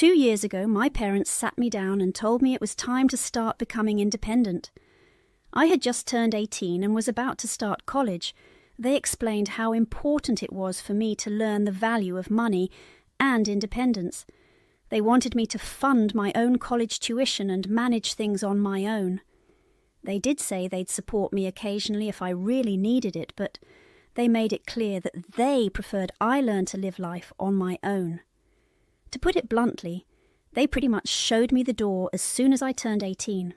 2 years ago, my parents sat me down and told me it was time to start becoming independent. I had just turned 18 and was about to start college. They explained how important it was for me to learn the value of money and independence. They wanted me to fund my own college tuition and manage things on my own. They did say they'd support me occasionally if I really needed it, but they made it clear that they preferred I learn to live life on my own. To put it bluntly, they pretty much showed me the door as soon as I turned 18.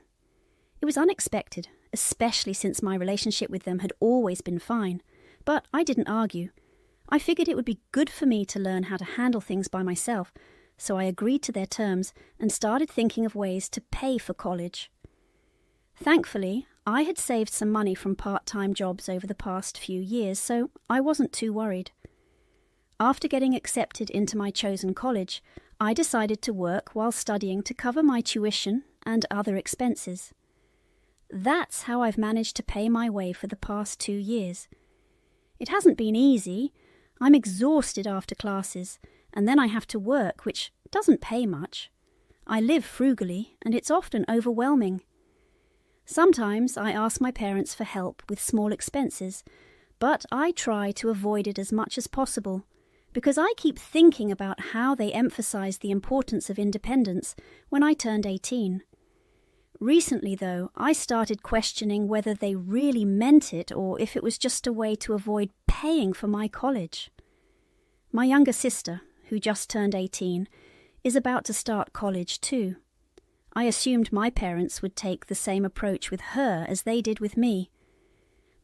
It was unexpected, especially since my relationship with them had always been fine, but I didn't argue. I figured it would be good for me to learn how to handle things by myself, so I agreed to their terms and started thinking of ways to pay for college. Thankfully, I had saved some money from part-time jobs over the past few years, so I wasn't too worried. After getting accepted into my chosen college, I decided to work while studying to cover my tuition and other expenses. That's how I've managed to pay my way for the past 2 years. It hasn't been easy. I'm exhausted after classes, and then I have to work, which doesn't pay much. I live frugally, and it's often overwhelming. Sometimes I ask my parents for help with small expenses, but I try to avoid it as much as possible, because I keep thinking about how they emphasized the importance of independence when I turned 18. Recently, though, I started questioning whether they really meant it or if it was just a way to avoid paying for my college. My younger sister, who just turned 18, is about to start college too. I assumed my parents would take the same approach with her as they did with me.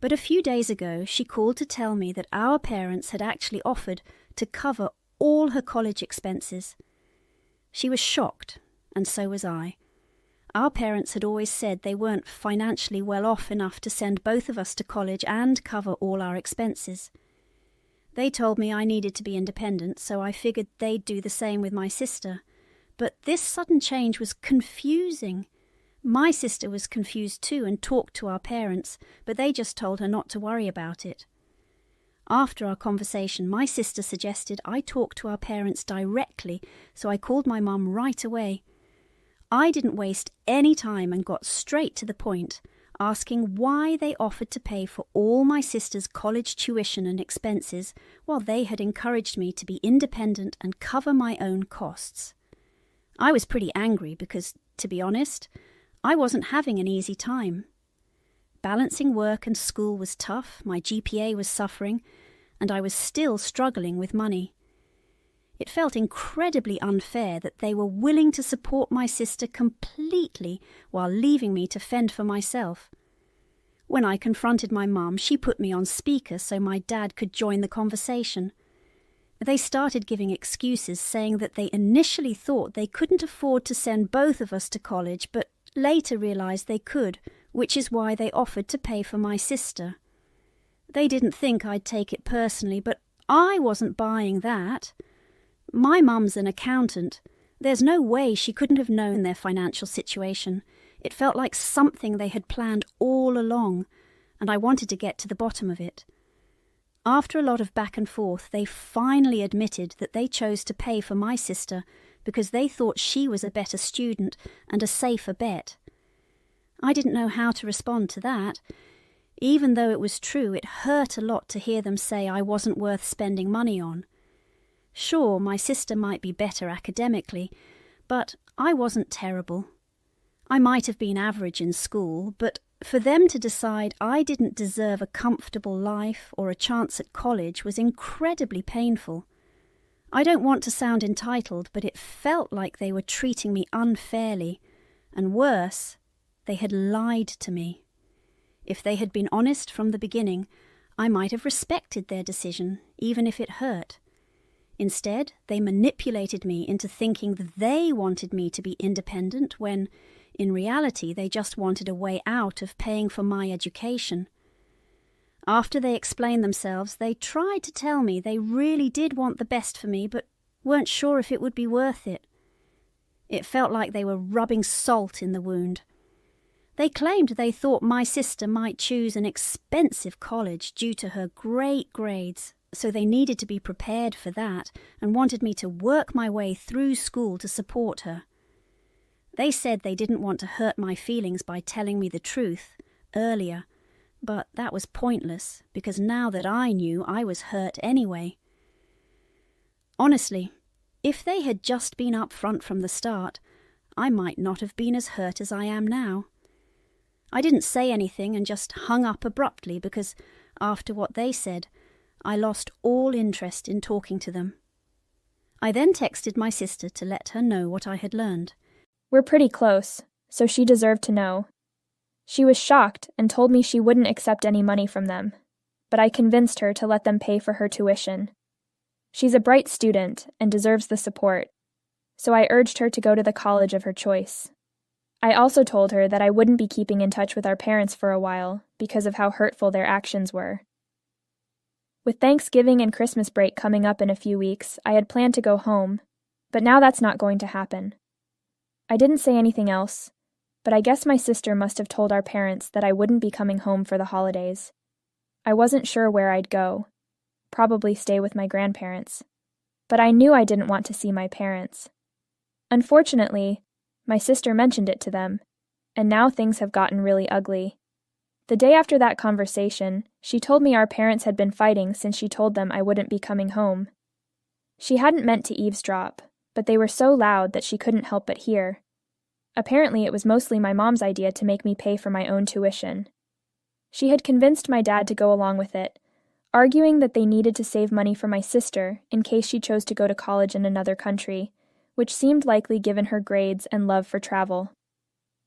But a few days ago, she called to tell me that our parents had actually offered to cover all her college expenses. She was shocked, and so was I. Our parents had always said they weren't financially well off enough to send both of us to college and cover all our expenses. They told me I needed to be independent, so I figured they'd do the same with my sister. But this sudden change was confusing. My sister was confused too and talked to our parents, but they just told her not to worry about it. After our conversation, my sister suggested I talk to our parents directly, so I called my mum right away. I didn't waste any time and got straight to the point, asking why they offered to pay for all my sister's college tuition and expenses while they had encouraged me to be independent and cover my own costs. I was pretty angry because, to be honest, I wasn't having an easy time. Balancing work and school was tough, my GPA was suffering, and I was still struggling with money. It felt incredibly unfair that they were willing to support my sister completely while leaving me to fend for myself. When I confronted my mum, she put me on speaker so my dad could join the conversation. They started giving excuses, saying that they initially thought they couldn't afford to send both of us to college, but later realized they could, which is why they offered to pay for my sister. They didn't think I'd take it personally, but I wasn't buying that. My mum's an accountant. There's no way she couldn't have known their financial situation. It felt like something they had planned all along, and I wanted to get to the bottom of it. After a lot of back and forth, they finally admitted that they chose to pay for my sister because they thought she was a better student and a safer bet. I didn't know how to respond to that. Even though it was true, it hurt a lot to hear them say I wasn't worth spending money on. Sure, my sister might be better academically, but I wasn't terrible. I might have been average in school, but for them to decide I didn't deserve a comfortable life or a chance at college was incredibly painful. I don't want to sound entitled, but it felt like they were treating me unfairly, and worse, they had lied to me. If they had been honest from the beginning, I might have respected their decision, even if it hurt. Instead, they manipulated me into thinking that they wanted me to be independent when, in reality, they just wanted a way out of paying for my education. After they explained themselves, they tried to tell me they really did want the best for me, but weren't sure if it would be worth it. It felt like they were rubbing salt in the wound. They claimed they thought my sister might choose an expensive college due to her great grades, so they needed to be prepared for that and wanted me to work my way through school to support her. They said they didn't want to hurt my feelings by telling me the truth earlier, but that was pointless because now that I knew, I was hurt anyway. Honestly, if they had just been upfront from the start, I might not have been as hurt as I am now. I didn't say anything and just hung up abruptly because, after what they said, I lost all interest in talking to them. I then texted my sister to let her know what I had learned. We're pretty close, so she deserved to know. She was shocked and told me she wouldn't accept any money from them, but I convinced her to let them pay for her tuition. She's a bright student and deserves the support, so I urged her to go to the college of her choice. I also told her that I wouldn't be keeping in touch with our parents for a while because of how hurtful their actions were. With Thanksgiving and Christmas break coming up in a few weeks, I had planned to go home, but now that's not going to happen. I didn't say anything else, but I guess my sister must have told our parents that I wouldn't be coming home for the holidays. I wasn't sure where I'd go. Probably stay with my grandparents. But I knew I didn't want to see my parents. Unfortunately, my sister mentioned it to them, and now things have gotten really ugly. The day after that conversation, she told me our parents had been fighting since she told them I wouldn't be coming home. She hadn't meant to eavesdrop, but they were so loud that she couldn't help but hear. Apparently it was mostly my mom's idea to make me pay for my own tuition. She had convinced my dad to go along with it, arguing that they needed to save money for my sister in case she chose to go to college in another country, which seemed likely given her grades and love for travel.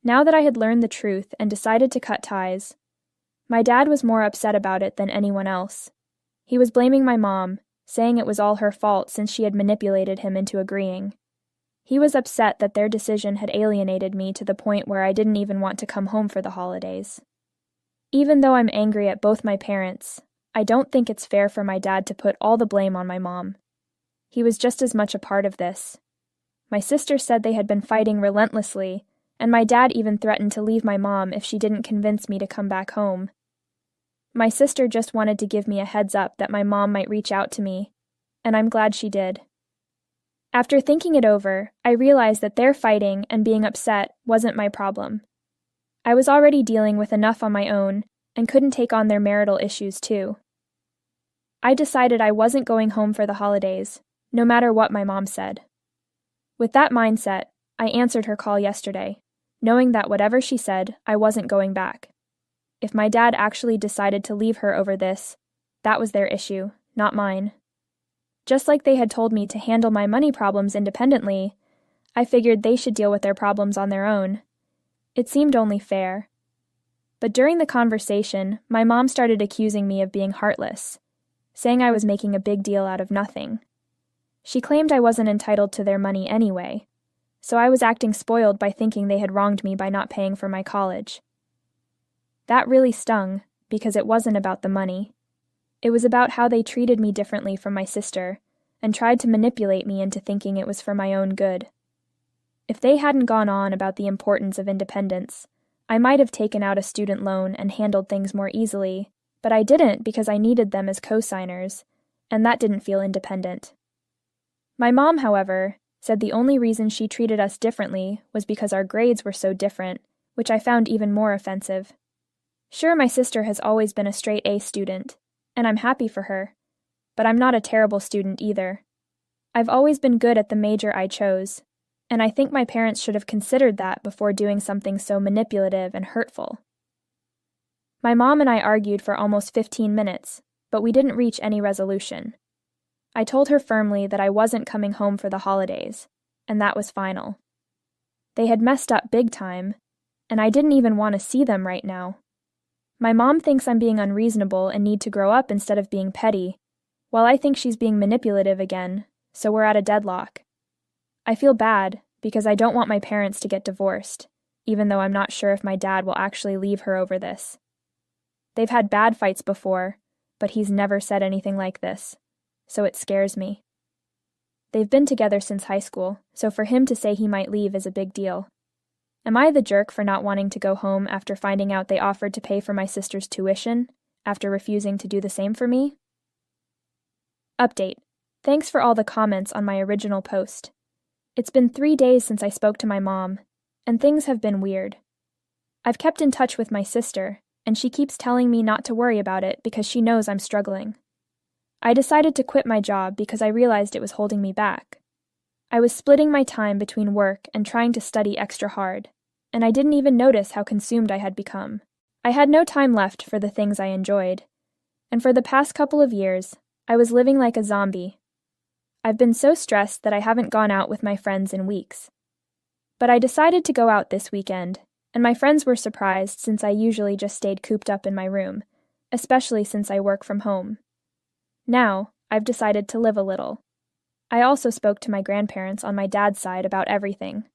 Now that I had learned the truth and decided to cut ties, my dad was more upset about it than anyone else. He was blaming my mom, saying it was all her fault since she had manipulated him into agreeing. He was upset that their decision had alienated me to the point where I didn't even want to come home for the holidays. Even though I'm angry at both my parents, I don't think it's fair for my dad to put all the blame on my mom. He was just as much a part of this. My sister said they had been fighting relentlessly, and my dad even threatened to leave my mom if she didn't convince me to come back home. My sister just wanted to give me a heads up that my mom might reach out to me, and I'm glad she did. After thinking it over, I realized that their fighting and being upset wasn't my problem. I was already dealing with enough on my own and couldn't take on their marital issues too. I decided I wasn't going home for the holidays, no matter what my mom said. With that mindset, I answered her call yesterday, knowing that whatever she said, I wasn't going back. If my dad actually decided to leave her over this, that was their issue, not mine. Just like they had told me to handle my money problems independently, I figured they should deal with their problems on their own. It seemed only fair. But during the conversation, my mom started accusing me of being heartless, saying I was making a big deal out of nothing. She claimed I wasn't entitled to their money anyway, so I was acting spoiled by thinking they had wronged me by not paying for my college. That really stung, because it wasn't about the money. It was about how they treated me differently from my sister, and tried to manipulate me into thinking it was for my own good. If they hadn't gone on about the importance of independence, I might have taken out a student loan and handled things more easily, but I didn't because I needed them as co-signers, and that didn't feel independent. My mom, however, said the only reason she treated us differently was because our grades were so different, which I found even more offensive. Sure, my sister has always been a straight A student, and I'm happy for her, but I'm not a terrible student either. I've always been good at the major I chose, and I think my parents should have considered that before doing something so manipulative and hurtful. My mom and I argued for almost 15 minutes, but we didn't reach any resolution. I told her firmly that I wasn't coming home for the holidays, and that was final. They had messed up big time, and I didn't even want to see them right now. My mom thinks I'm being unreasonable and need to grow up instead of being petty, while I think she's being manipulative again, so we're at a deadlock. I feel bad because I don't want my parents to get divorced, even though I'm not sure if my dad will actually leave her over this. They've had bad fights before, but he's never said anything like this, so it scares me. They've been together since high school, so for him to say he might leave is a big deal. Am I the jerk for not wanting to go home after finding out they offered to pay for my sister's tuition, after refusing to do the same for me? Update. Thanks for all the comments on my original post. It's been 3 days since I spoke to my mom, and things have been weird. I've kept in touch with my sister, and she keeps telling me not to worry about it because she knows I'm struggling. I decided to quit my job because I realized it was holding me back. I was splitting my time between work and trying to study extra hard, and I didn't even notice how consumed I had become. I had no time left for the things I enjoyed, and for the past couple of years, I was living like a zombie. I've been so stressed that I haven't gone out with my friends in weeks. But I decided to go out this weekend, and my friends were surprised since I usually just stayed cooped up in my room, especially since I work from home. Now, I've decided to live a little. I also spoke to my grandparents on my dad's side about everything.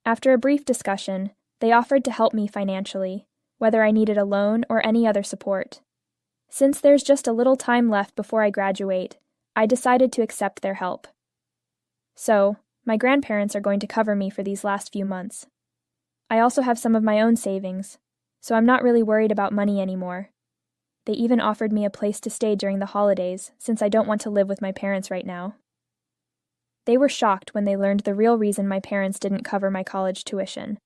After a brief discussion, they offered to help me financially, whether I needed a loan or any other support. Since there's just a little time left before I graduate, I decided to accept their help. So, my grandparents are going to cover me for these last few months. I also have some of my own savings, so I'm not really worried about money anymore. They even offered me a place to stay during the holidays, since I don't want to live with my parents right now. They were shocked when they learned the real reason my parents didn't cover my college tuition.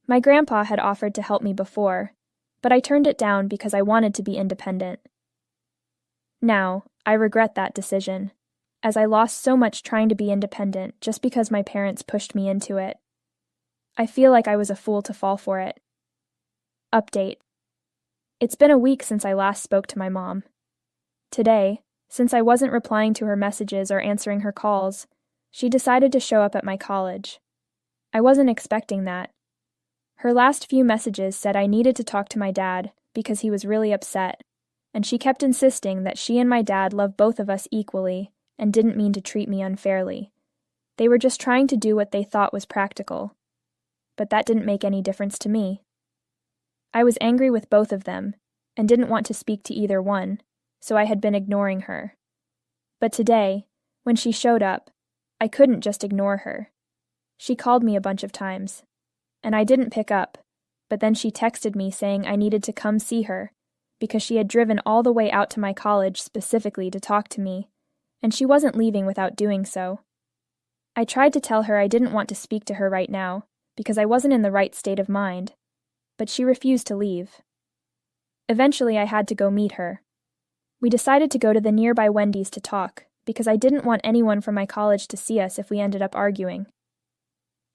My grandpa had offered to help me before, but I turned it down because I wanted to be independent. Now, I regret that decision, as I lost so much trying to be independent just because my parents pushed me into it. I feel like I was a fool to fall for it. Update. It's been a week since I last spoke to my mom. Today, since I wasn't replying to her messages or answering her calls, she decided to show up at my college. I wasn't expecting that. Her last few messages said I needed to talk to my dad because he was really upset, and she kept insisting that she and my dad love both of us equally and didn't mean to treat me unfairly. They were just trying to do what they thought was practical. But that didn't make any difference to me. I was angry with both of them and didn't want to speak to either one, so I had been ignoring her. But today, when she showed up, I couldn't just ignore her. She called me a bunch of times, and I didn't pick up, but then she texted me saying I needed to come see her because she had driven all the way out to my college specifically to talk to me, and she wasn't leaving without doing so. I tried to tell her I didn't want to speak to her right now because I wasn't in the right state of mind, but she refused to leave. Eventually, I had to go meet her. We decided to go to the nearby Wendy's to talk because I didn't want anyone from my college to see us if we ended up arguing.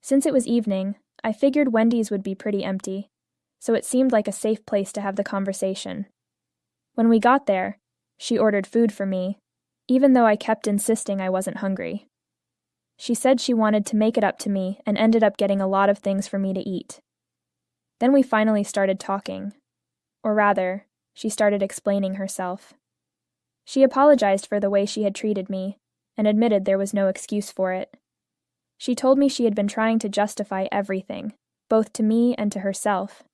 Since it was evening, I figured Wendy's would be pretty empty, so it seemed like a safe place to have the conversation. When we got there, she ordered food for me, even though I kept insisting I wasn't hungry. She said she wanted to make it up to me and ended up getting a lot of things for me to eat. Then we finally started talking. Or rather, she started explaining herself. She apologized for the way she had treated me, and admitted there was no excuse for it. She told me she had been trying to justify everything, both to me and to herself,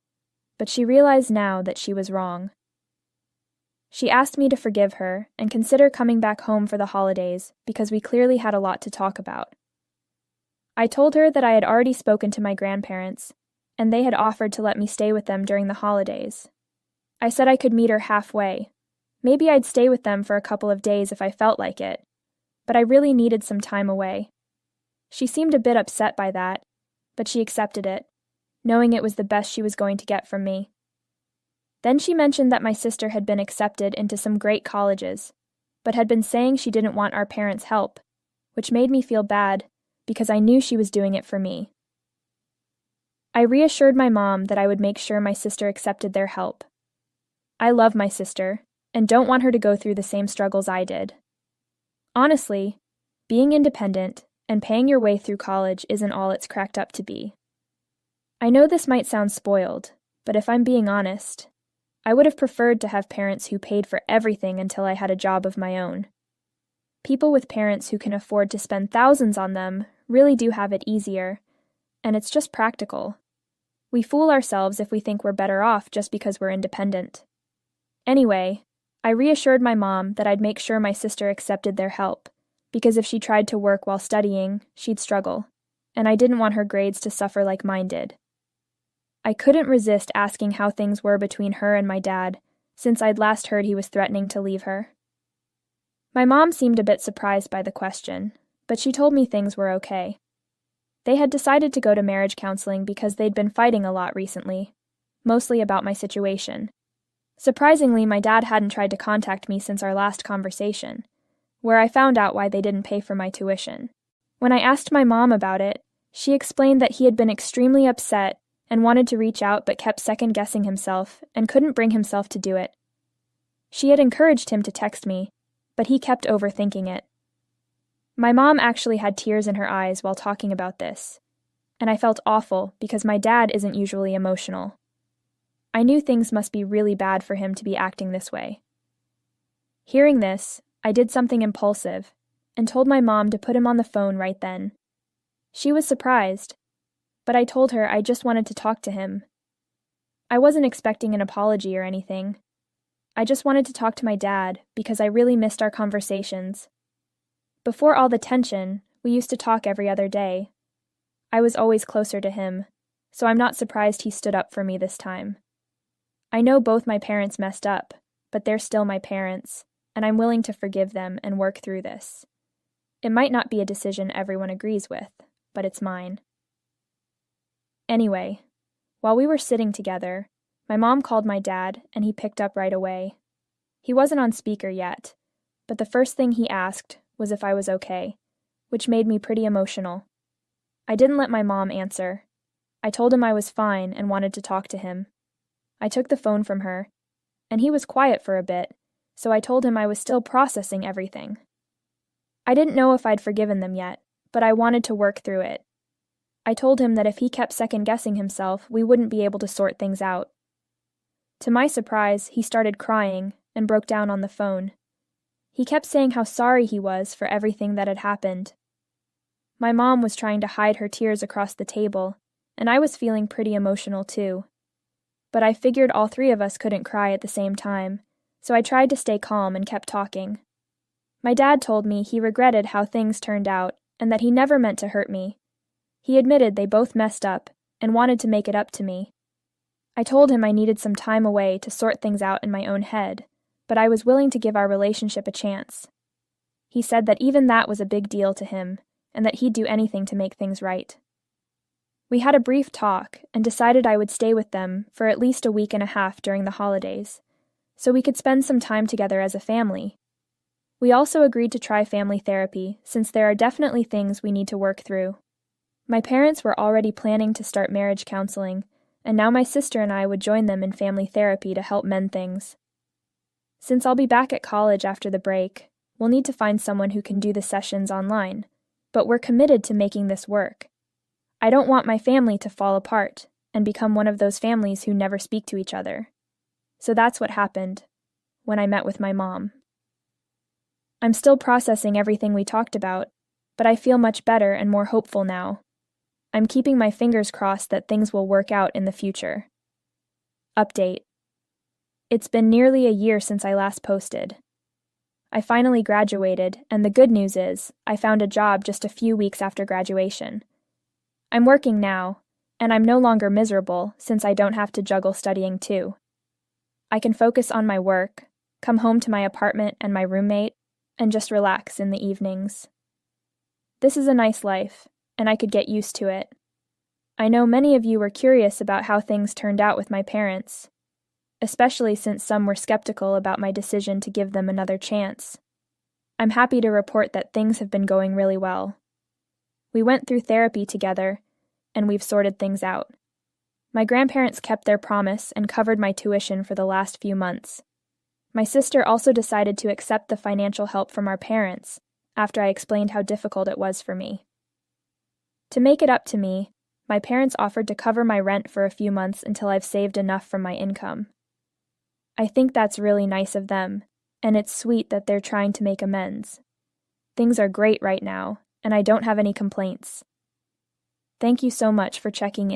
but she realized now that she was wrong. She asked me to forgive her and consider coming back home for the holidays because we clearly had a lot to talk about. I told her that I had already spoken to my grandparents, and they had offered to let me stay with them during the holidays. I said I could meet her halfway. Maybe I'd stay with them for a couple of days if I felt like it, but I really needed some time away. She seemed a bit upset by that, but she accepted it, knowing it was the best she was going to get from me. Then she mentioned that my sister had been accepted into some great colleges, but had been saying she didn't want our parents' help, which made me feel bad because I knew she was doing it for me. I reassured my mom that I would make sure my sister accepted their help. I love my sister and don't want her to go through the same struggles I did. Honestly, being independent and paying your way through college isn't all it's cracked up to be. I know this might sound spoiled, but if I'm being honest, I would have preferred to have parents who paid for everything until I had a job of my own. People with parents who can afford to spend thousands on them really do have it easier, and it's just practical. We fool ourselves if we think we're better off just because we're independent. Anyway, I reassured my mom that I'd make sure my sister accepted their help, because if she tried to work while studying, she'd struggle, and I didn't want her grades to suffer like mine did. I couldn't resist asking how things were between her and my dad, since I'd last heard he was threatening to leave her. My mom seemed a bit surprised by the question, but she told me things were okay. They had decided to go to marriage counseling because they'd been fighting a lot recently, mostly about my situation. Surprisingly, my dad hadn't tried to contact me since our last conversation, where I found out why they didn't pay for my tuition. When I asked my mom about it, she explained that he had been extremely upset and wanted to reach out but kept second-guessing himself and couldn't bring himself to do it. She had encouraged him to text me, but he kept overthinking it. My mom actually had tears in her eyes while talking about this, and I felt awful because my dad isn't usually emotional. I knew things must be really bad for him to be acting this way. Hearing this, I did something impulsive and told my mom to put him on the phone right then. She was surprised, but I told her I just wanted to talk to him. I wasn't expecting an apology or anything. I just wanted to talk to my dad because I really missed our conversations. Before all the tension, we used to talk every other day. I was always closer to him, so I'm not surprised he stood up for me this time. I know both my parents messed up, but they're still my parents, and I'm willing to forgive them and work through this. It might not be a decision everyone agrees with, but it's mine. Anyway, while we were sitting together, my mom called my dad, and he picked up right away. He wasn't on speaker yet, but the first thing he asked was if I was okay, which made me pretty emotional. I didn't let my mom answer. I told him I was fine and wanted to talk to him. I took the phone from her, and he was quiet for a bit, so I told him I was still processing everything. I didn't know if I'd forgiven them yet, but I wanted to work through it. I told him that if he kept second-guessing himself, we wouldn't be able to sort things out. To my surprise, he started crying and broke down on the phone. He kept saying how sorry he was for everything that had happened. My mom was trying to hide her tears across the table, and I was feeling pretty emotional too. But I figured all three of us couldn't cry at the same time, so I tried to stay calm and kept talking. My dad told me he regretted how things turned out and that he never meant to hurt me. He admitted they both messed up and wanted to make it up to me. I told him I needed some time away to sort things out in my own head, but I was willing to give our relationship a chance. He said that even that was a big deal to him, and that he'd do anything to make things right. We had a brief talk and decided I would stay with them for at least a week and a half during the holidays, so we could spend some time together as a family. We also agreed to try family therapy, since there are definitely things we need to work through. My parents were already planning to start marriage counseling, and now my sister and I would join them in family therapy to help mend things. Since I'll be back at college after the break, we'll need to find someone who can do the sessions online, but we're committed to making this work. I don't want my family to fall apart and become one of those families who never speak to each other. So that's what happened when I met with my mom. I'm still processing everything we talked about, but I feel much better and more hopeful now. I'm keeping my fingers crossed that things will work out in the future. Update. It's been nearly a year since I last posted. I finally graduated, and the good news is I found a job just a few weeks after graduation. I'm working now, and I'm no longer miserable since I don't have to juggle studying too. I can focus on my work, come home to my apartment and my roommate, and just relax in the evenings. This is a nice life, and I could get used to it. I know many of you were curious about how things turned out with my parents, especially since some were skeptical about my decision to give them another chance. I'm happy to report that things have been going really well. We went through therapy together, and we've sorted things out. My grandparents kept their promise and covered my tuition for the last few months. My sister also decided to accept the financial help from our parents after I explained how difficult it was for me. To make it up to me, my parents offered to cover my rent for a few months until I've saved enough from my income. I think that's really nice of them, and it's sweet that they're trying to make amends. Things are great right now, and I don't have any complaints. Thank you so much for checking in.